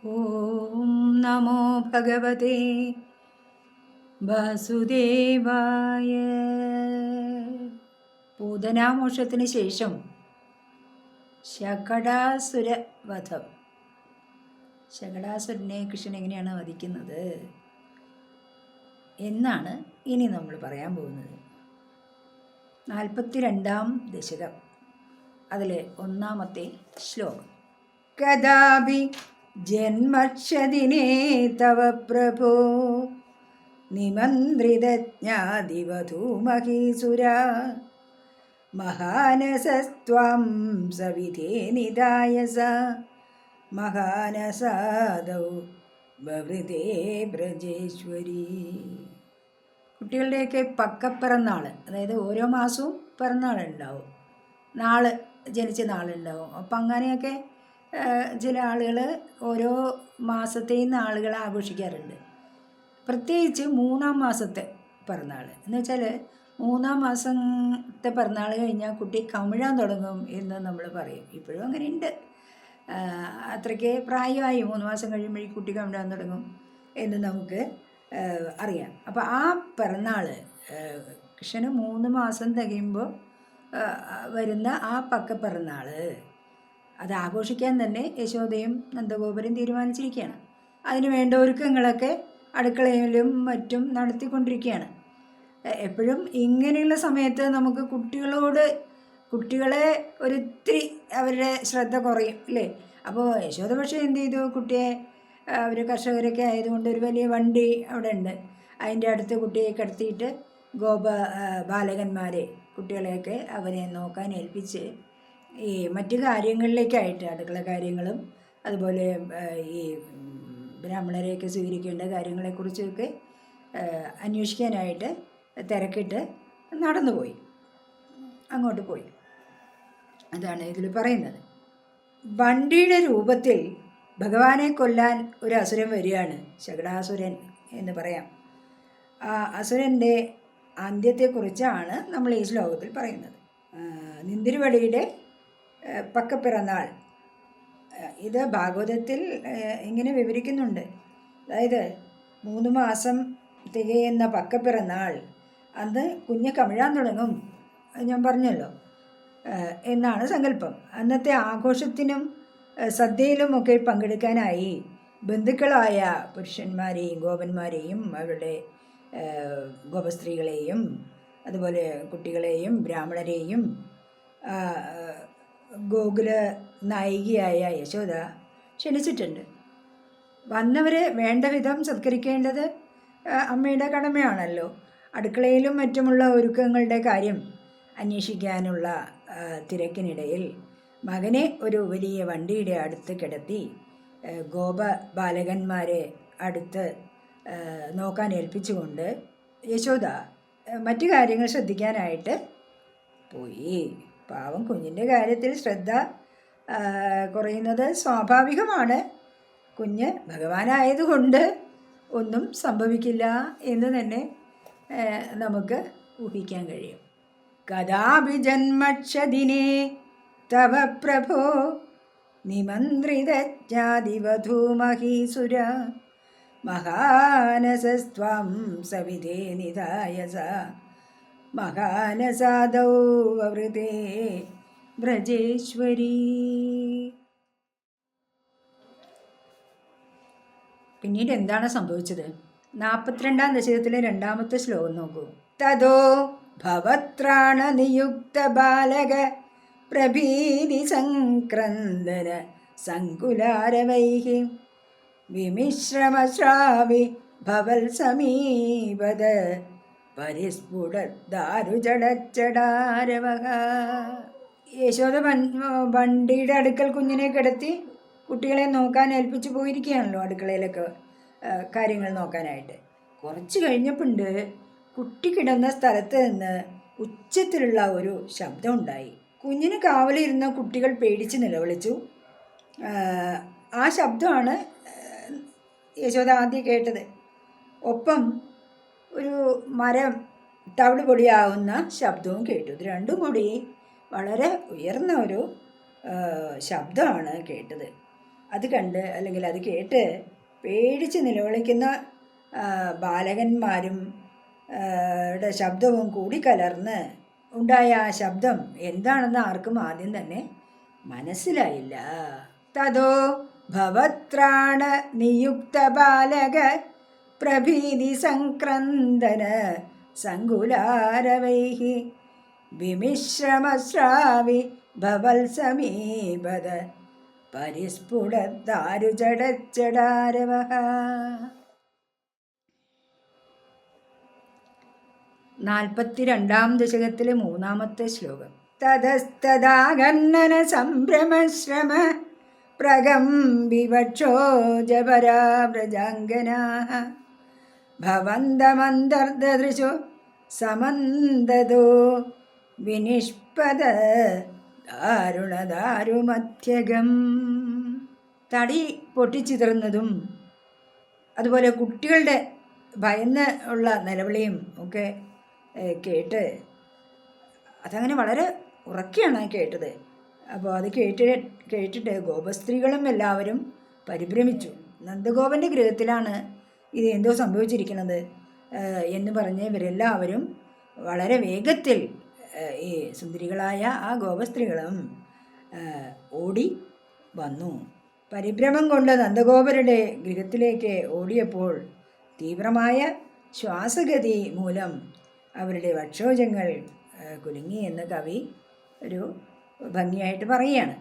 ഓം നമോ ഭഗവതേ വാസുദേവായ. പൂതനാമോക്ഷത്തിന് ശേഷം ശകടാസുര വധം. ശകടാസുരനെ കൃഷ്ണൻ എങ്ങനെയാണ് വധിക്കുന്നത് എന്നാണ് ഇനി നമ്മൾ പറയാൻ പോകുന്നത്. 42-ാം ദശകം, അതിലെ 1-ാമത്തെ ശ്ലോകം. കദാപി ജന്മക്ഷദിനേ തവ പ്രഭോ നിമന്ത്രിതജ്ഞാതിവധൂമഹീസുര മഹാനസസ്ത്വാം സവിധേ നിദായസ മഹാനസാദൗ ബവൃതേ ബ്രജേശ്വരി. കുട്ടികളുടെയൊക്കെ പക്കപ്പിറന്നാൾ, അതായത് ഓരോ മാസവും പിറന്നാളുണ്ടാവും, ജനിച്ച നാളുണ്ടാവും. അപ്പം അങ്ങനെയൊക്കെ ചില ആളുകൾ ഓരോ മാസത്തെയും നാളുകൾ ആഘോഷിക്കാറുണ്ട്. പ്രത്യേകിച്ച് 3-ാം മാസത്തെ പിറന്നാൾ എന്ന് വെച്ചാൽ 3-ാം മാസത്തെ പിറന്നാൾ കഴിഞ്ഞാൽ കുട്ടി കമിഴാൻ തുടങ്ങും എന്ന് നമ്മൾ പറയും. ഇപ്പോഴും അങ്ങനെയുണ്ട്. അത്രയ്ക്ക് പ്രായമായി 3 മാസം കഴിയുമ്പോഴേക്കും കുട്ടി കമിഴാൻ തുടങ്ങും എന്ന് നമുക്ക് അറിയാം. അപ്പോൾ ആ പിറന്നാൾ കൃഷ്ണന് 3 മാസം തികയുമ്പോൾ വരുന്ന ആ പക്കപ്പിറന്നാൾ അത് ആഘോഷിക്കാൻ തന്നെ യശോദയും നന്ദഗോപരും തീരുമാനിച്ചിരിക്കുകയാണ്. അതിന് വേണ്ട ഒരുക്കങ്ങളൊക്കെ അടുക്കളയിലും മറ്റും നടത്തിക്കൊണ്ടിരിക്കുകയാണ്. എപ്പോഴും ഇങ്ങനെയുള്ള സമയത്ത് നമുക്ക് കുട്ടികളെ ഒരിത്തിരി അവരുടെ ശ്രദ്ധ കുറയും അല്ലേ. അപ്പോൾ യശോദ പക്ഷേ എന്ത് ചെയ്തു, കുട്ടിയെ, അവർ കർഷകരൊക്കെ ആയതുകൊണ്ട് ഒരു വലിയ വണ്ടി അവിടെ ഉണ്ട്, അതിൻ്റെ അടുത്ത് കുട്ടിയെ കിടത്തിയിട്ട് ബാലകന്മാരെ, കുട്ടികളെയൊക്കെ അവരെ നോക്കാൻ ഏൽപ്പിച്ച് ഈ മറ്റു കാര്യങ്ങളിലേക്കായിട്ട്, അടുക്കള കാര്യങ്ങളും അതുപോലെ ഈ ബ്രാഹ്മണരെയൊക്കെ സ്വീകരിക്കേണ്ട കാര്യങ്ങളെക്കുറിച്ചൊക്കെ അന്വേഷിക്കാനായിട്ട് തിരക്കിട്ട് അങ്ങോട്ട് പോയി. അതാണ് ഇതിൽ പറയുന്നത്. വണ്ടിയുടെ രൂപത്തിൽ ഭഗവാനെ കൊല്ലാൻ ഒരു അസുരൻ വരികയാണ്, ശകടാസുരൻ എന്ന് പറയാം. ആ അസുരൻ്റെ അന്ത്യത്തെക്കുറിച്ചാണ് നമ്മൾ ഈ ശ്ലോകത്തിൽ പറയുന്നത്. നിന്തിരുവടിയുടെ പക്കപ്പിറന്നാൾ ഇത് ഭാഗവതത്തിൽ ഇങ്ങനെ വിവരിക്കുന്നുണ്ട്. അതായത് 3 മാസം തികയുന്ന പക്കപ്പിറന്നാൾ, അന്ന് കുഞ്ഞ് കമിഴാൻ തുടങ്ങും, ഞാൻ പറഞ്ഞല്ലോ, എന്നാണ് സങ്കല്പം. അന്നത്തെ ആഘോഷത്തിനും സദ്യയിലുമൊക്കെ പങ്കെടുക്കാനായി ബന്ധുക്കളായ പുരുഷന്മാരെയും ഗോപന്മാരെയും അവരുടെ ഗോപസ്ത്രീകളെയും അതുപോലെ കുട്ടികളെയും ബ്രാഹ്മണരെയും ഗോകുല നായികയായ യശോദ ക്ഷണിച്ചിട്ടുണ്ട്. വന്നവരെ വേണ്ട വിധം സത്കരിക്കേണ്ടത് അമ്മയുടെ കടമയാണല്ലോ. അടുക്കളയിലും മറ്റുമുള്ള ഒരുക്കങ്ങളുടെ കാര്യം അന്വേഷിക്കാനുള്ള തിരക്കിനിടയിൽ മകനെ ഒരു വലിയ വണ്ടിയുടെ അടുത്ത് കിടത്തി ബാലകന്മാരെ അടുത്ത് നോക്കാൻ ഏൽപ്പിച്ചുകൊണ്ട് യശോദ മറ്റു കാര്യങ്ങൾ ശ്രദ്ധിക്കാനായിട്ട് പോയി. പാവം കുഞ്ഞിൻ്റെ കാര്യത്തിൽ ശ്രദ്ധ കുറയുന്നത് സ്വാഭാവികമാണ്. കുഞ്ഞ് ഭഗവാനായതുകൊണ്ട് ഒന്നും സംഭവിക്കില്ല എന്ന് തന്നെ നമുക്ക് ഊഹിക്കാൻ കഴിയും. കദാപി ജന്മക്ഷദിനേ തവ പ്രഭോ നിമന്ത്രിതജ്ഞാതിവധൂമഹീസുര മഹാനസസ്ത്വാം സവിധേ നിദായസ മഹാനസാദൗ വവൃതേ ബ്രജേശ്വരി. പിന്നീട് എന്താണ് സംഭവിച്ചത്? 42-ാം ദശകത്തിലെ 2-ാമത്തെ ശ്ലോകം നോക്കൂ. തതോ ഭവത്രാണ നിയുക്ത ബാലക പ്രഭീതി സംക്രന്ദന സങ്കുലാരവൈഹി വിമിശ്രമശ്രാവി ഭവൽ സമീപത പരിസ്ഫുടദാരുജടച്ചടാരവഹ. യശോദ വണ്ടിയുടെ അടുക്കൽ കുഞ്ഞിനെ കിടത്തി കുട്ടികളെ നോക്കാൻ ഏൽപ്പിച്ചു പോയിരിക്കുകയാണല്ലോ, അടുക്കളയിലൊക്കെ കാര്യങ്ങൾ നോക്കാനായിട്ട്. കുറച്ച് കഴിഞ്ഞപ്പോണ്ട് കുട്ടി കിടന്ന സ്ഥലത്ത് നിന്ന് ഉച്ചത്തിലുള്ള ഒരു ശബ്ദം ഉണ്ടായി. കുഞ്ഞിന് കാവലിരുന്ന കുട്ടികൾ പേടിച്ച് നിലവിളിച്ചു. ആ ശബ്ദമാണ് യശോദ ആദ്യം കേട്ടത്. ഒപ്പം ഒരു മരം തവിട് പൊടിയാവുന്ന ശബ്ദവും കേട്ടു. ഇത് രണ്ടും കൂടി വളരെ ഉയർന്ന ഒരു ശബ്ദമാണ് കേട്ടത്. അത് കണ്ട് അല്ലെങ്കിൽ അത് കേട്ട് പേടിച്ച് നിലവിളിക്കുന്ന ബാലകന്മാരും ടെ ശബ്ദവും കൂടിക്കലർന്ന് ഉണ്ടായ ആ ശബ്ദം എന്താണെന്ന് ആർക്കും ആദ്യം തന്നെ മനസ്സിലായില്ല. തതോ ഭവത്രാണ നിയുക്ത ബാലക പ്രഭീതി സംക്രന്ദന സങ്കുലാരവൈഃ വിമിശ്രമശ്രാവി ഭവൽ സമീപത പരിസ്ഫുടദാരുജടച്ചടാരവഃ. 42-ാം ദശകത്തിലെ 3-ാമത്തെ ശ്ലോകം. തതസ്തദാകർണന സംഭ്രമശ്രമ പ്രകമ്പിവക്ഷോജപരാവ്രജാംഗനാഃ ഭവന്തമന്തർദൃശോ സമന്തതോ വിനിഷ്പദ ദാരുണദാരുമധ്യകം. തടി പൊട്ടിച്ചിതറുന്നതും അതുപോലെ കുട്ടികളുടെ ഭയന്ന് ഉള്ള നിലവിളിയും ഒക്കെ കേട്ട് അതങ്ങനെ വളരെ ഉറക്കെയാണ് കേട്ടത്. അപ്പോൾ അത് കേട്ടിട്ട് ഗോപസ്ത്രീകളും എല്ലാവരും പരിഭ്രമിച്ചു. നന്ദഗോപൻ്റെ ഗൃഹത്തിലാണ് ഇത് എന്തോ സംഭവിച്ചിരിക്കുന്നത് എന്ന് പറഞ്ഞ് ഇവരെല്ലാവരും വളരെ വേഗത്തിൽ ഈ സുന്ദരികളായ ആ ഗോപസ്ത്രീകളും ഓടി വന്നു. പരിഭ്രമം കൊണ്ട് നന്ദഗോപരുടെ ഗൃഹത്തിലേക്ക് ഓടിയപ്പോൾ തീവ്രമായ ശ്വാസഗതി മൂലം അവരുടെ വക്ഷോജങ്ങൾ കുലുങ്ങി എന്ന് കവി ഒരു ഭംഗിയായിട്ട് പറയുകയാണ്.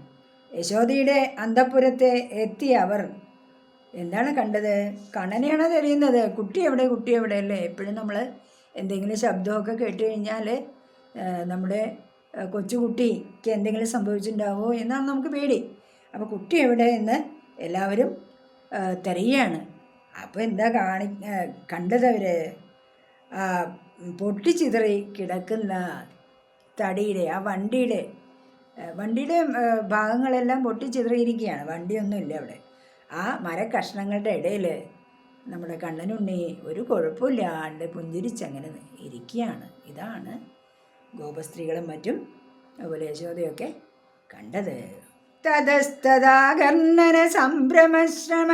യശോദയുടെ അന്തഃപുരത്തെ എത്തിയ അവർ എന്താണ് കണ്ടത്? കണ്ണനെയാണ് തെളിയുന്നത്. കുട്ടി എവിടെ അല്ലേ? എപ്പോഴും നമ്മൾ എന്തെങ്കിലും ശബ്ദമൊക്കെ കേട്ട് കഴിഞ്ഞാൽ നമ്മുടെ കൊച്ചുകുട്ടിക്ക് എന്തെങ്കിലും സംഭവിച്ചിട്ടുണ്ടാവുമോ എന്നാണ് നമുക്ക് പേടി. അപ്പോൾ കുട്ടി എവിടെ എന്ന് എല്ലാവരും തിരയുകയാണ്. അപ്പോൾ എന്താ കണ്ടത്? അവർ പൊട്ടിച്ചിതറി കിടക്കുന്ന തടിയുടെ ആ വണ്ടിയുടെ ഭാഗങ്ങളെല്ലാം പൊട്ടിച്ചിതറിയിരിക്കുകയാണ്. വണ്ടിയൊന്നുമില്ല അവിടെ. ആ മരക്കഷ്ണങ്ങളുടെ ഇടയിൽ നമ്മുടെ കണ്ണനുണ്ണി ഒരു കുഴപ്പമില്ലാണ്ട് പുഞ്ചിരിച്ചങ്ങനെ ഇരിക്കുകയാണ്. ഇതാണ് ഗോപസ്ത്രീകളും മറ്റും അതുപോലെ യശോദയൊക്കെ കണ്ടത്. തതസ്തദാകർണന സംഭ്രമശ്രമ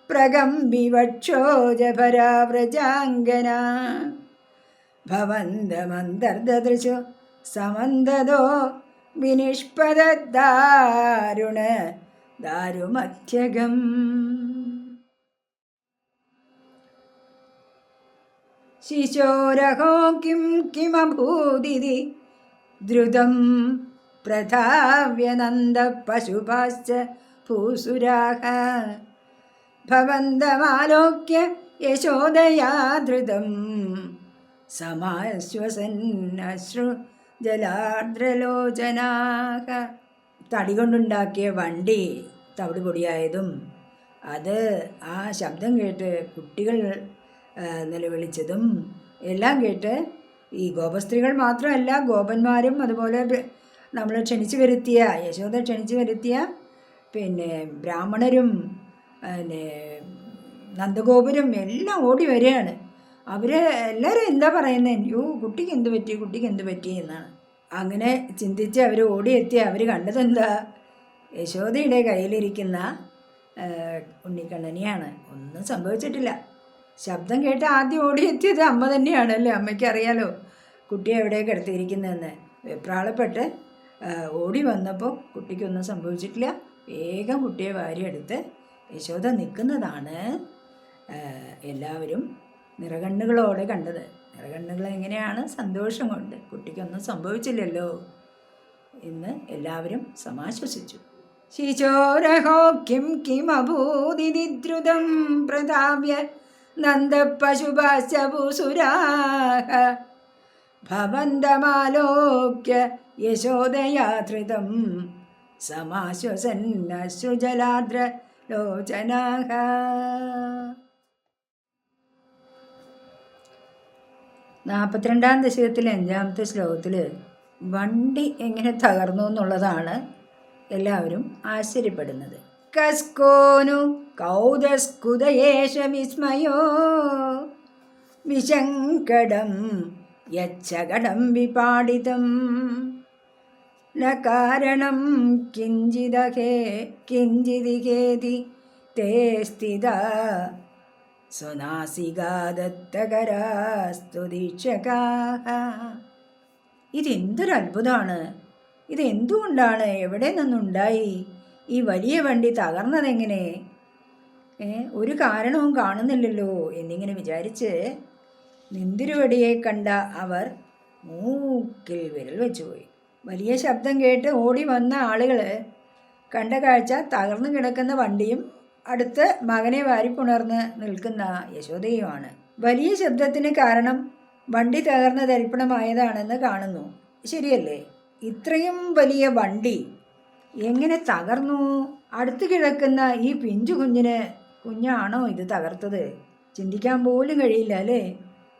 പ്രകമ്പിവക്ഷോജപരാവ്രജാംഗനാ ഭവന്തമന്തർദൃശോ സമന്തതോ വിനിഷ്പദദാരുണ ദാരുമധ്യകം. ശിശോരഹോ കിമഭൂതിതി ദ്രുതം പ്രധാവ്യനന്ദ പശുപാശ്ച ഭൂസുരാഃ ഭവന്തമാലോക്യ യശോദയാ ധൃതം സമാശ്വസന്നശ്രു ജലാർദ്രലോചനാഃ. തടി കൊണ്ടുണ്ടാക്കിയ വണ്ടി തവിട് പൊടിയായതും അത് ആ ശബ്ദം കേട്ട് കുട്ടികൾ നിലവിളിച്ചതും എല്ലാം കേട്ട് ഈ ഗോപസ്ത്രീകൾ മാത്രമല്ല ഗോപന്മാരും അതുപോലെ നമ്മൾ ക്ഷണിച്ചു വരുത്തിയ യശോദ ക്ഷണിച്ചു വരുത്തിയ പിന്നെ ബ്രാഹ്മണരും നന്ദഗോപുരം എല്ലാം ഓടി വരികയാണ്. അവർ എല്ലാവരും എന്താ പറയുന്നത്? യോ കുട്ടിക്ക് എന്ത് പറ്റി എന്നാണ്. അങ്ങനെ ചിന്തിച്ച് അവർ ഓടിയെത്തി അവർ കണ്ടതെന്താ? യശോദയുടെ കയ്യിലിരിക്കുന്ന ഉണ്ണിക്കണ്ണനെയാണ്. ഒന്നും സംഭവിച്ചിട്ടില്ല. ശബ്ദം കേട്ട് ആദ്യം ഓടിയെത്തിയത് അമ്മ തന്നെയാണല്ലേ. അമ്മയ്ക്ക് അറിയാലോ കുട്ടിയെ എവിടെയൊക്കെ എടുത്തിരിക്കുന്നതെന്ന്. വെപ്രാളപ്പെട്ട് ഓടി വന്നപ്പോൾ കുട്ടിക്കൊന്നും സംഭവിച്ചിട്ടില്ല. വേഗം കുട്ടിയെ വാരിയെടുത്ത് യശോദ നിൽക്കുന്നതാണ് എല്ലാവരും നിറകണ്ണുകളോടെ കണ്ടത്. നിറകണ്ണുകൾ എങ്ങനെയാണ്? സന്തോഷം കൊണ്ട്. കുട്ടിക്കൊന്നും സംഭവിച്ചില്ലല്ലോ എന്ന് എല്ലാവരും സമാശ്വസിച്ചു. ശിശോരഹോ കിമഭൂതിതി ദ്രുതം പ്രതാപ്യ നന്ദപശുപാശ്ച ഭൂസുരാഃ ഭവന്തമാലോക്യ യശോദയാ ധൃതം സമാശ്വസന്നശ്രുജലാർദ്രലോചനാഃ. 42-ാം ദശകത്തിലെ 5-ാമത്തെ ശ്ലോകത്തിൽ വണ്ടി എങ്ങനെ തകർന്നു എന്നുള്ളതാണ് എല്ലാവരും ആശ്ചര്യപ്പെടുന്നത്. കസ്കോനു കൗതസ്കുതയേഷ വിസ്മയോ വിശങ്കടം യച്ഛകടം വിപാടിതം ന കാരണം കിഞ്ചിതിഹേതി തേ സ്ഥിത സ്വനാസികാദത്തകരാസ്തുദീക്ഷകാഃ. ഇതെന്തൊരു അത്ഭുതമാണ്! ഇതെന്തുകൊണ്ടാണ്, എവിടെ നിന്നുണ്ടായി ഈ വലിയ വണ്ടി തകർന്നതെങ്ങനെ? ഒരു കാരണവും കാണുന്നില്ലല്ലോ എന്നിങ്ങനെ വിചാരിച്ച് നിന്തിരുവടിയെ കണ്ട അവർ മൂക്കിൽ വിരൽ വെച്ചുപോയി. വലിയ ശബ്ദം കേട്ട് ഓടി വന്ന ആളുകൾ കണ്ട കാഴ്ച തകർന്നു കിടക്കുന്ന വണ്ടിയും അടുത്ത് മകനെ വാരിപ്പുണർന്ന് നിൽക്കുന്ന യശോദയുമാണ്. വലിയ ശബ്ദത്തിന് കാരണം വണ്ടി തകർന്ന് തരിപ്പണമായതാണെന്ന് കാണുന്നു. ശരിയല്ലേ? ഇത്രയും വലിയ വണ്ടി എങ്ങനെ തകർന്നു? അടുത്ത് കിടക്കുന്ന ഈ പിഞ്ചു കുഞ്ഞാണോ ഇത് തകർത്തത്? ചിന്തിക്കാൻ പോലും കഴിയില്ല അല്ലേ?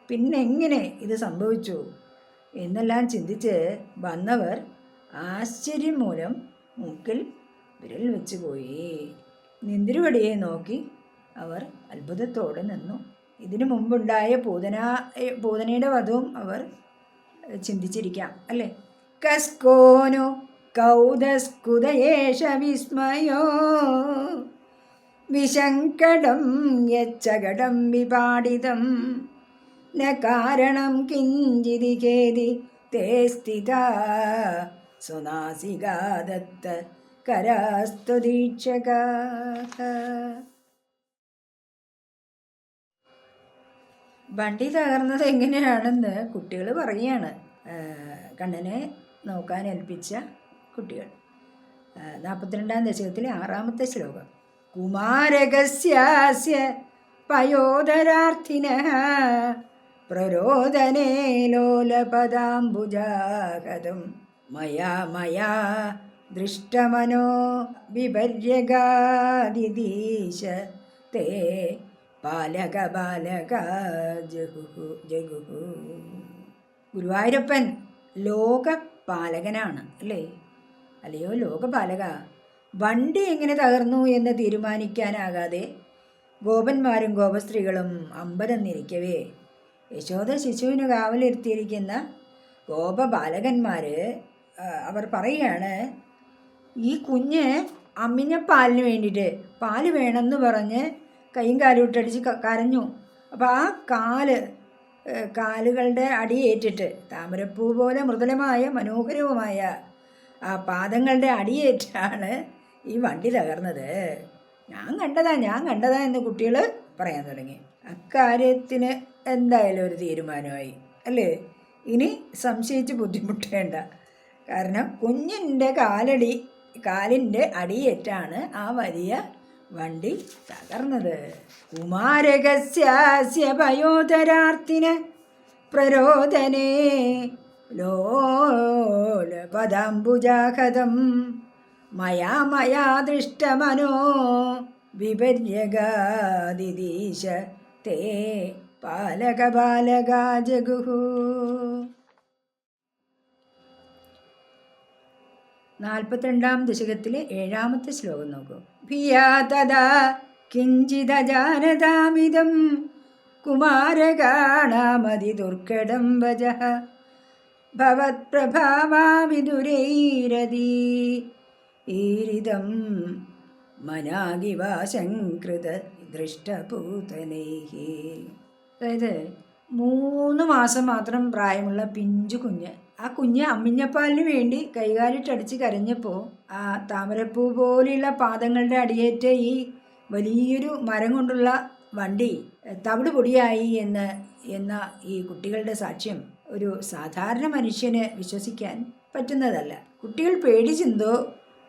പിന്നെ എങ്ങനെ ഇത് സംഭവിച്ചു എന്നെല്ലാം ചിന്തിച്ച് വന്നവർ ആശ്ചര്യം മൂലം മൂക്കിൽ വിരൽ വെച്ച് പോയി. നിന്തിരുവടിയെ നോക്കി അവർ അത്ഭുതത്തോടെ നിന്നു. ഇതിനു മുമ്പുണ്ടായ പൂതനയുടെ വധവും അവർ ചിന്തിച്ചിരിക്കാം അല്ലേ? കസ്കോനോ കൗതസ്കുതയേഷ വിസ്മയോ വിശങ്കടം യച്ചകടം വിപാടിതം ന കാരണം കിഞ്ചിതികേതി തേ സ്ഥിത സ്വനാസികാദത്ത കരാസ്തുദീക്ഷകാഃ. വണ്ടി തകർന്നത് എങ്ങനെയാണെന്ന് കുട്ടികൾ പറയുകയാണ്. കണ്ണനെ നോക്കാൻ ഏൽപ്പിച്ച കുട്ടികൾ. 42-ാം ദശകത്തിലെ 6-ാമത്തെ ശ്ലോകം. കുമാരകസ്യാസ്യ പയോദരാർത്ഥിനഃ പ്രരോദനേ ലോലപദാംബുജാഹതം മയാ ദൃഷ്ടമനോ വിപര്യഗാദിദീശ തേ പാലക ജഗുഹു. ഗുരുവായൂരപ്പൻ ലോകപാലകനാണ് അല്ലേ? അല്ലയോ ലോകപാലക, വണ്ടി എങ്ങനെ തകർന്നു എന്ന് തീരുമാനിക്കാനാകാതെ ഗോപന്മാരും ഗോപസ്ത്രീകളും അമ്പരന്നിരിക്കവേ യശോദ ശിശുവിന് കാവലിരുത്തിയിരിക്കുന്ന ഗോപബാലകന്മാർ അവർ പറയുകയാണ്, ഈ കുഞ്ഞ് അമ്മിഞ്ഞ പാലിന് വേണ്ടിയിട്ട് പാല് വേണമെന്ന് പറഞ്ഞ് കൈയും കാലും ഇട്ടടിച്ച് കരഞ്ഞു. അപ്പോൾ ആ കാലുകളുടെ അടിയേറ്റിട്ട് താമരപ്പൂ പോലെ മൃദുലമായ മനോഹരവുമായ ആ പാദങ്ങളുടെ അടിയേറ്റാണ് ഈ വണ്ടി തകർന്നത്. ഞാൻ കണ്ടതാ എന്ന് കുട്ടികൾ പറയാൻ തുടങ്ങി. അക്കാര്യത്തിന് എന്തായാലും ഒരു തീരുമാനമായി അല്ലേ? ഇനി സംശയിച്ച് ബുദ്ധിമുട്ടേണ്ട. കാരണം കുഞ്ഞിൻ്റെ കാലിൻ്റെ അടിയേറ്റാണ് ആ വലിയ വണ്ടി തകർന്നത്. കുമാരകസ്യാസ്യ പയോധരാർത്ഥിന പ്രരോദനേ ലോലപദാംബുജാഹതം മയാ ദൃഷ്ടമനോ വിപര്യഗാദിദീശ തേ പാലക ജഗുഹു. 42-ാം ദശകത്തിലെ 7-ാമത്തെ ശ്ലോകം നോക്കൂ. ഭിയാ തദാ കിഞ്ചിദജാനതാമിദം കുമാരകാണാമതിദുർഘടം വജഃ ഭവത്പ്രഭാവാവിദുരൈരതീരിതം മനാഗിവാശങ്കൃത ദൃഷ്ടപൂതനൈഃ. അതായത് 3 മാസം മാത്രം പ്രായമുള്ള പിഞ്ചു കുഞ്ഞ്, ആ കുഞ്ഞ് അമ്മിഞ്ഞപ്പാലിന് വേണ്ടി കൈകാലിട്ടടിച്ച് കരഞ്ഞപ്പോൾ ആ താമരപ്പൂ പോലെയുള്ള പാദങ്ങളുടെ അടിയേറ്റ് ഈ വലിയൊരു മരം കൊണ്ടുള്ള വണ്ടി തവിട് പൊടിയായി എന്ന ഈ കുട്ടികളുടെ സാക്ഷ്യം ഒരു സാധാരണ മനുഷ്യന് വിശ്വസിക്കാൻ പറ്റുന്നതല്ല. കുട്ടികൾ പേടിച്ചെന്തോ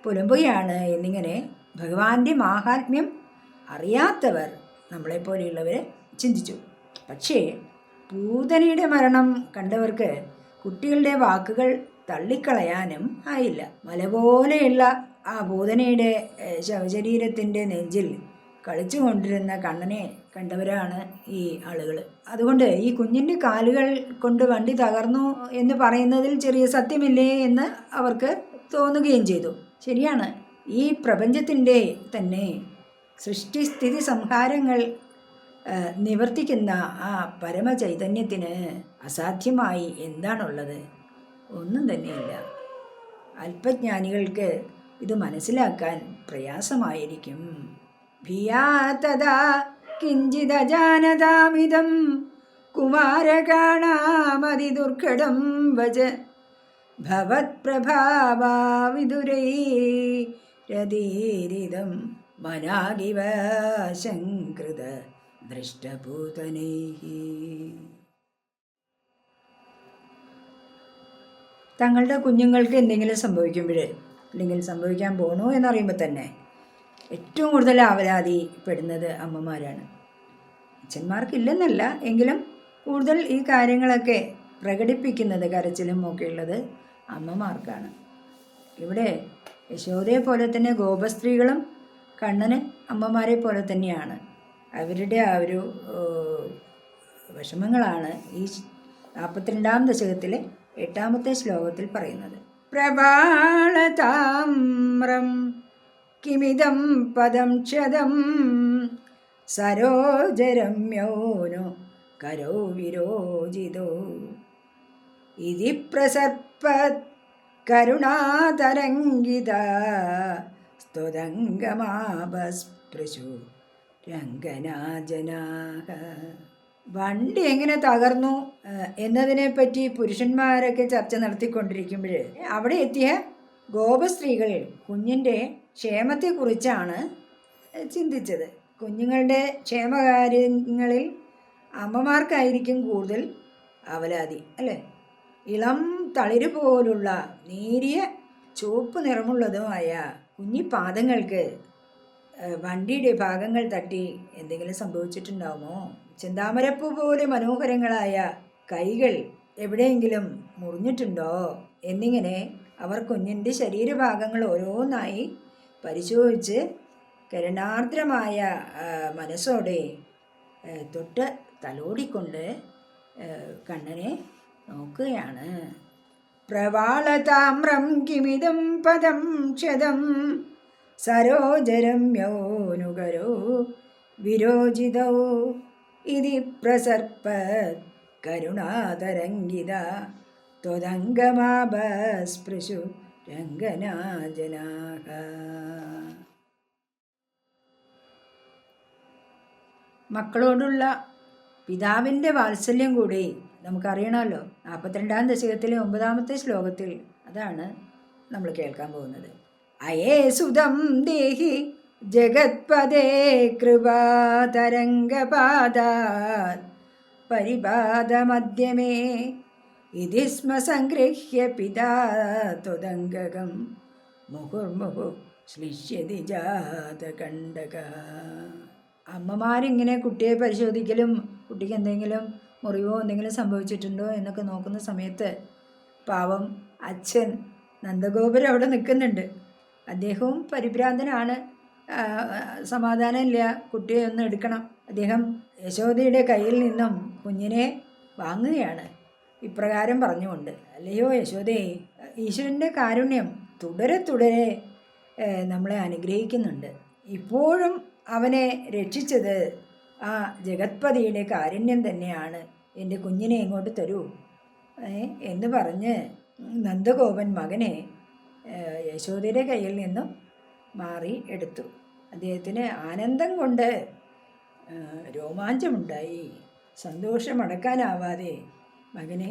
പുലമ്പുകയാണ് എന്നിങ്ങനെ ഭഗവാന്റെ മാഹാത്മ്യം അറിയാത്തവർ നമ്മളെപ്പോലെയുള്ളവർ ചിന്തിച്ചു. പക്ഷേ പൂതനയുടെ മരണം കണ്ടവർക്ക് കുട്ടികളുടെ വാക്കുകൾ തള്ളിക്കളയാനും ആയില്ല. മല പോലെയുള്ള ആ പൂതനയുടെ ശവശരീരത്തിൻ്റെ നെഞ്ചിൽ കളിച്ചുകൊണ്ടിരുന്ന കണ്ണനെ കണ്ടവരാണ് ഈ ആളുകൾ. അതുകൊണ്ട് ഈ കുഞ്ഞിൻ്റെ കാലുകൾ കൊണ്ട് വണ്ടി തകർന്നു എന്ന് പറയുന്നതിൽ ചെറിയ സത്യമില്ലേ എന്ന് അവർക്ക് തോന്നുകയും ചെയ്തു. ശരിയാണ്, ഈ പ്രപഞ്ചത്തിൻ്റെ തന്നെ സൃഷ്ടിസ്ഥിതി സംഹാരങ്ങൾ നിവർത്തിക്കുന്ന ആ പരമചൈതന്യത്തിന് അസാധ്യമായി എന്താണുള്ളത്? ഒന്നും തന്നെയില്ല. അല്പജ്ഞാനികൾക്ക് ഇത് മനസ്സിലാക്കാൻ പ്രയാസമായിരിക്കും. ഭിയാ തഥാ കിഞ്ചിദജാനതാമിദം കുമാരകാണാമതിദുർഘടം വച ഭവത്പ്രഭാവാവിദുരൈരതീരിതം മനാഗിവ ശംകൃത ദൃഷ്ടഭൂതനൈഃ. തങ്ങളുടെ കുഞ്ഞുങ്ങൾക്ക് എന്തെങ്കിലും സംഭവിക്കുമ്പോൾ, അല്ലെങ്കിൽ സംഭവിക്കാൻ പോകണോ എന്നറിയുമ്പോൾ തന്നെ ഏറ്റവും കൂടുതൽ ആവലാതി പെടുന്നത് അമ്മമാരാണ്. അച്ഛന്മാർക്കില്ലെന്നല്ല, എങ്കിലും കൂടുതൽ ഈ കാര്യങ്ങളൊക്കെ പ്രകടിപ്പിക്കുന്നത്, കരച്ചിലും ഒക്കെ ഉള്ളത് അമ്മമാർക്കാണ്. ഇവിടെ യശോദയെ പോലെ തന്നെ ഗോപസ്ത്രീകളും കണ്ണന് അമ്മമാരെ പോലെ തന്നെയാണ്. അവരുടെ ആ ഒരു വിഷമങ്ങളാണ് ഈ 42-ാം ദശകത്തിലെ 8-ാമത്തെ ശ്ലോകത്തിൽ പറയുന്നത്. പ്രവാളതാമ്രം കിമിദം പദം ക്ഷതം സരോജരമ്യോനോ കരോ വിരോജിതോ ഇതി പ്രസർപ്പത് കരുണാതരംഗിത സ്തുതംഗമാപസ്പൃശു രംഗനാജനാഹ. വണ്ടി എങ്ങനെ തകർന്നു എന്നതിനെപ്പറ്റി പുരുഷന്മാരൊക്കെ ചർച്ച നടത്തിക്കൊണ്ടിരിക്കുമ്പോൾ അവിടെ എത്തിയ ഗോപസ്ത്രീകൾ കുഞ്ഞിൻ്റെ ക്ഷേമത്തെക്കുറിച്ചാണ് ചിന്തിച്ചത്. കുഞ്ഞുങ്ങളുടെ ക്ഷേമകാര്യങ്ങളിൽ അമ്മമാർക്കായിരിക്കും കൂടുതൽ അവലാതി, അല്ലേ? ഇളം തളിര് പോലുള്ള നേരിയ ചുവപ്പ് നിറമുള്ളതുമായ കുഞ്ഞിപ്പാദങ്ങൾക്ക് വണ്ടിയുടെ ഭാഗങ്ങൾ തട്ടി എന്തെങ്കിലും സംഭവിച്ചിട്ടുണ്ടാവുമോ? ചെന്താമരപ്പൂ പോലെ മനോഹരങ്ങളായ കൈകൾ എവിടെയെങ്കിലും മുറിഞ്ഞിട്ടുണ്ടോ എന്നിങ്ങനെ അവർ കുഞ്ഞിൻ്റെ ശരീരഭാഗങ്ങൾ ഓരോന്നായി പരിശോധിച്ച് കരുണാർദ്രമായ മനസ്സോടെ തൊട്ട് തലോടിക്കൊണ്ട് കണ്ണനെ നോക്കുകയാണ്. പ്രവാളതാമ്രം കിമിദം പദം ക്ഷതം സരോജരമ്യോനുകരോ വിരോജിതോ ഇതി പ്രസർപ്പത് കരുണാതരംഗിത ത്വദംഗമാപസ്പൃശു രംഗനാജനാഹ. മക്കളോടുള്ള പിതാവിൻ്റെ വാത്സല്യം കൂടി നമുക്കറിയണമല്ലോ. 42-ാം ദശകത്തിലെ 9-ാമത്തെ ശ്ലോകത്തിൽ അതാണ് നമ്മൾ കേൾക്കാൻ പോകുന്നത്. അയേ സുതം ദേഹി ജഗത്പദേ കൃപാതരംഗപാദാത് പരിപാദമധ്യമേ ഇതി സ്മ സംഗൃഹ്യ പിതാ ത്വദംഗകം മുഹുർമുഹു ശ്ലിഷ്യതി ജാതകണ്ഡക. അമ്മമാരിങ്ങനെ കുട്ടിയെ പരിശോധിക്കലും കുട്ടിക്ക് എന്തെങ്കിലും മുറിവോ എന്തെങ്കിലും സംഭവിച്ചിട്ടുണ്ടോ എന്നൊക്കെ നോക്കുന്ന സമയത്ത് പാവം അച്ഛൻ നന്ദഗോപുരം അവിടെ നിൽക്കുന്നുണ്ട്. അദ്ദേഹവും പരിഭ്രാന്തനാണ്. സമാധാനമില്ല, കുട്ടിയെ ഒന്ന് എടുക്കണം. അദ്ദേഹം യശോദയുടെ കയ്യിൽ നിന്നും കുഞ്ഞിനെ വാങ്ങുകയാണ്, ഇപ്രകാരം പറഞ്ഞുകൊണ്ട്. അല്ലയോ യശോദേ, ഈശ്വരൻ്റെ കാരുണ്യം തുടരെ തുടരെ നമ്മളെ അനുഗ്രഹിക്കുന്നുണ്ട്. ഇപ്പോഴും അവനെ രക്ഷിച്ചത് ആ ജഗത്പതിയുടെ കാരുണ്യം തന്നെയാണ്. എൻ്റെ കുഞ്ഞിനെ ഇങ്ങോട്ട് തരൂ എന്ന് പറഞ്ഞ് നന്ദഗോപൻ മകനെ യശോദയുടെ കയ്യിൽ നിന്നും മാറി എടുത്തു. അദ്ദേഹത്തിന് ആനന്ദം കൊണ്ട് രോമാഞ്ചമുണ്ടായി. സന്തോഷമടക്കാനാവാതെ മകനെ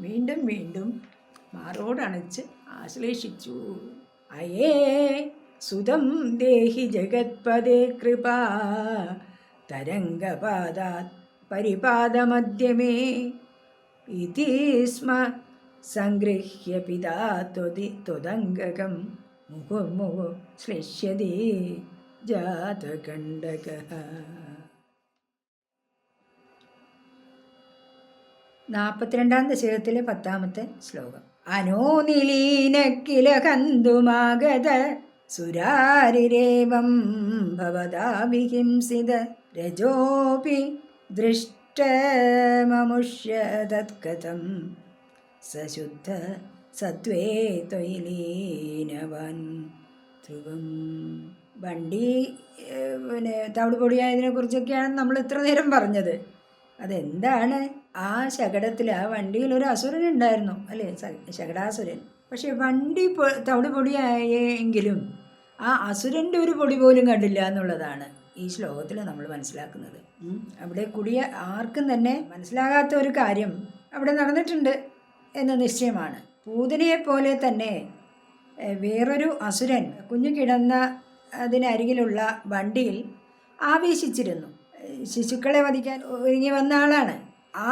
വീണ്ടും വീണ്ടും മാറോടണച്ച് ആശ്ലേഷിച്ചു. അയേ സുതം ദേഹി ജഗത്പദേ കൃപാ തരംഗപാദാത് പരിപാദമധ്യമേ ഇതി സ്മ സംഗൃഹ്യ പിതാ ത്വദംഗകം മുഹുർമുഹു ശ്ലിഷ്യതി ജാതകണ്ഡകഃ. 42-ാം ദശകത്തിലെ 10-ാമത്തെ ശ്ലോകം. അനോനിലീന കില കന്തുമാഗത സുരാരിരേവം ഭവതാ വിഹിംസിത രജോപി ദൃഷ്ടമമുഷ്യ തത്കഥം സശുദ്ധ സത്വേ ത്വയിലീനവൻ ധ്രുവം. വണ്ടി തവിട് പൊടിയായതിനെ കുറിച്ചൊക്കെയാണ് നമ്മൾ ഇത്ര നേരം പറഞ്ഞത്. അതെന്താണ്? ആ ശകടത്തിൽ, ആ വണ്ടിയിൽ ഒരു അസുരൻ ഉണ്ടായിരുന്നു, അല്ലേ? ശകടാസുരൻ. പക്ഷെ വണ്ടി തവിട് പൊടിയായെങ്കിലും ആ അസുരൻ്റെ ഒരു പൊടി പോലും കണ്ടില്ല എന്നുള്ളതാണ് ഈ ശ്ലോകത്തിൽ നമ്മൾ മനസ്സിലാക്കുന്നത്. അവിടെ കൂടിയ ആർക്കും തന്നെ മനസ്സിലാകാത്ത ഒരു കാര്യം അവിടെ നടന്നിട്ടുണ്ട് എന്ന് നിശ്ചയമാണ്. പൂതനയെപ്പോലെ തന്നെ വേറൊരു അസുരൻ കുഞ്ഞു കിടന്ന അതിനരികിലുള്ള വണ്ടിയിൽ ആവേശിച്ചിരുന്നു. ശിശുക്കളെ വധിക്കാൻ ഒരുങ്ങി വന്ന ആളാണ്. ആ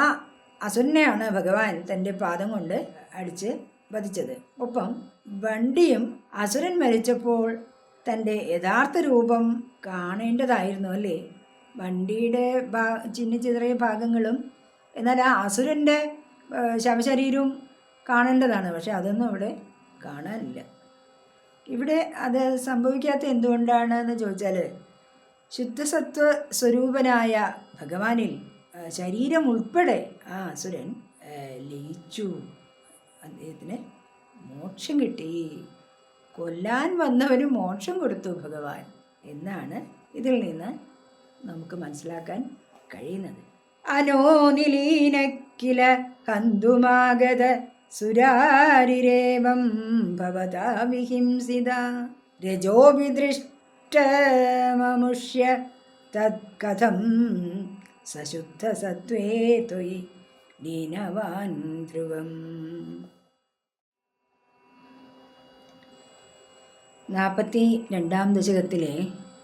അസുരനെയാണ് ഭഗവാൻ തൻ്റെ പാദം കൊണ്ട് അടിച്ച് വധിച്ചത്. ഒപ്പം വണ്ടിയും അസുരൻ മരിച്ചപ്പോൾ തൻ്റെ യഥാർത്ഥ രൂപം കാണേണ്ടതായിരുന്നു അല്ലേ? വണ്ടിയുടെ ചിന്നിച്ചിതറിയ ഭാഗങ്ങളും എന്നാൽ ആ അസുരൻ്റെ ശവശരീരവും കാണേണ്ടതാണ്. പക്ഷെ അതൊന്നും ഇവിടെ കാണാനില്ല. ഇവിടെ അത് സംഭവിക്കാത്ത എന്തുകൊണ്ടാണെന്ന് ചോദിച്ചാൽ ശുദ്ധസത്വ സ്വരൂപനായ ഭഗവാനിൽ ശരീരം ഉൾപ്പെടെ ആ അസുരൻ ലയിച്ചു. അദ്ദേഹത്തിന് മോക്ഷം കിട്ടി. കൊല്ലാൻ വന്നവന് മോക്ഷം കൊടുത്തു ഭഗവാൻ എന്നാണ് ഇതിൽ നിന്ന് നമുക്ക് മനസ്സിലാക്കാൻ കഴിയുന്നത്. അനോനിലീനക്കില ഹന്തുമാഗത സുരാരിരേവം ഭവതാ വിഹിംസിത രജോഭിദൃഷ്ടമമുഷ്യ തത്കഥം സശുദ്ധസത്വേ ത്വയി ലീനവാൻ ധ്രുവം. 42-ാം ദശകത്തിലെ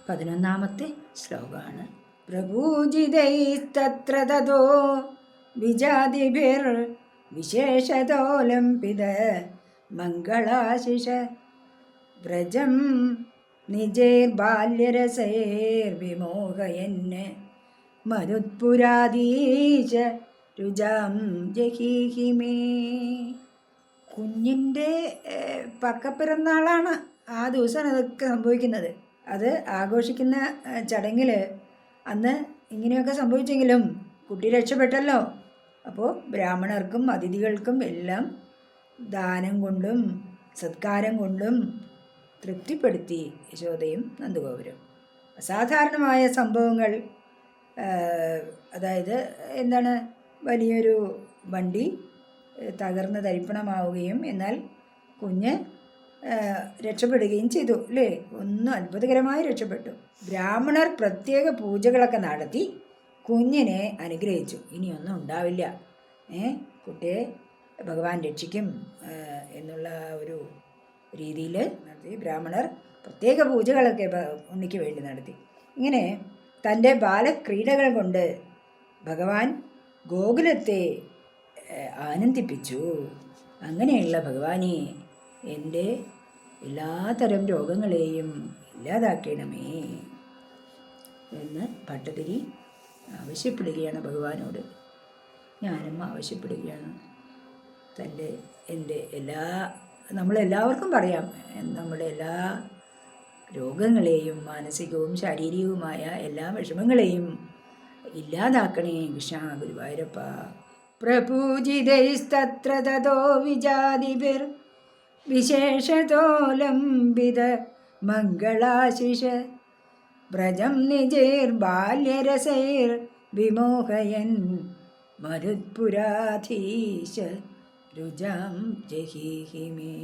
11-ാമത്തെ ശ്ലോകമാണ്. പ്രഭൂജിതൈസ്തത്ര തതോ വിജാതിഭിർ വിശേഷതോലംപിത മംഗളാശിഷ വ്രജം നിജൈർബാല്യരസൈർവിമോഹയന് മരുത്പുരാധീശ രുജാം ജഹീഹിമേ. കുഞ്ഞിൻ്റെ പക്കപ്പിറന്നാളാണ് ആ ദിവസമാണ് അതൊക്കെ സംഭവിക്കുന്നത്. അത് ആഘോഷിക്കുന്ന ചടങ്ങിൽ അന്ന് ഇങ്ങനെയൊക്കെ സംഭവിച്ചെങ്കിലും കുട്ടി രക്ഷപ്പെട്ടല്ലോ. അപ്പോൾ ബ്രാഹ്മണർക്കും അതിഥികൾക്കും എല്ലാം ദാനം കൊണ്ടും സത്കാരം കൊണ്ടും തൃപ്തിപ്പെടുത്തി യശോദയും നന്ദഗോപുരം. അസാധാരണമായ സംഭവങ്ങൾ, അതായത് എന്താണ്, വലിയൊരു വണ്ടി തകർന്ന് തരിപ്പണമാവുകയും എന്നാൽ കുഞ്ഞ് രക്ഷപ്പെടുകയും ചെയ്തു അല്ലേ? ഒന്നും അത്ഭുതകരമായി രക്ഷപ്പെട്ടു. ബ്രാഹ്മണർ പ്രത്യേക പൂജകളൊക്കെ നടത്തി കുഞ്ഞിനെ അനുഗ്രഹിച്ചു. ഇനിയൊന്നും ഉണ്ടാവില്ല, കുട്ടിയെ ഭഗവാൻ രക്ഷിക്കും എന്നുള്ള ഒരു രീതിയിൽ നടത്തി. ബ്രാഹ്മണർ പ്രത്യേക പൂജകളൊക്കെ ഉണ്ണിക്ക് വേണ്ടി നടത്തി. ഇങ്ങനെ തൻ്റെ ബാലക്രീഡകൾ കൊണ്ട് ഭഗവാൻ ഗോകുലത്തെ ആനന്ദിപ്പിച്ചു. അങ്ങനെയുള്ള ഭഗവാനെ എൻ്റെ എല്ലാത്തരം രോഗങ്ങളെയും ഇല്ലാതാക്കണമേ എന്ന് ഭട്ടതിരി ആവശ്യപ്പെടുകയാണ് ഭഗവാനോട്. ഞാനും ആവശ്യപ്പെടുകയാണ്. എൻ്റെ നമ്മളെല്ലാവർക്കും പറയാം, നമ്മുടെ എല്ലാ രോഗങ്ങളെയും മാനസികവും ശാരീരികവുമായ എല്ലാ വിഷമങ്ങളെയും ഇല്ലാതാക്കണേ കൃഷ്ണ ഗുരുവായൂരപ്പ. പ്രപൂജിതൈസ്തത്ര തതോ വിജാതിഭിർ വിശേഷതോലംബിത മംഗളാശിഷ വ്രജം നിജൈർബാല്യരസൈർ വിമോഹയൻ മരുത്പുരാധീശ രുജാം ജഹീഹിമേ.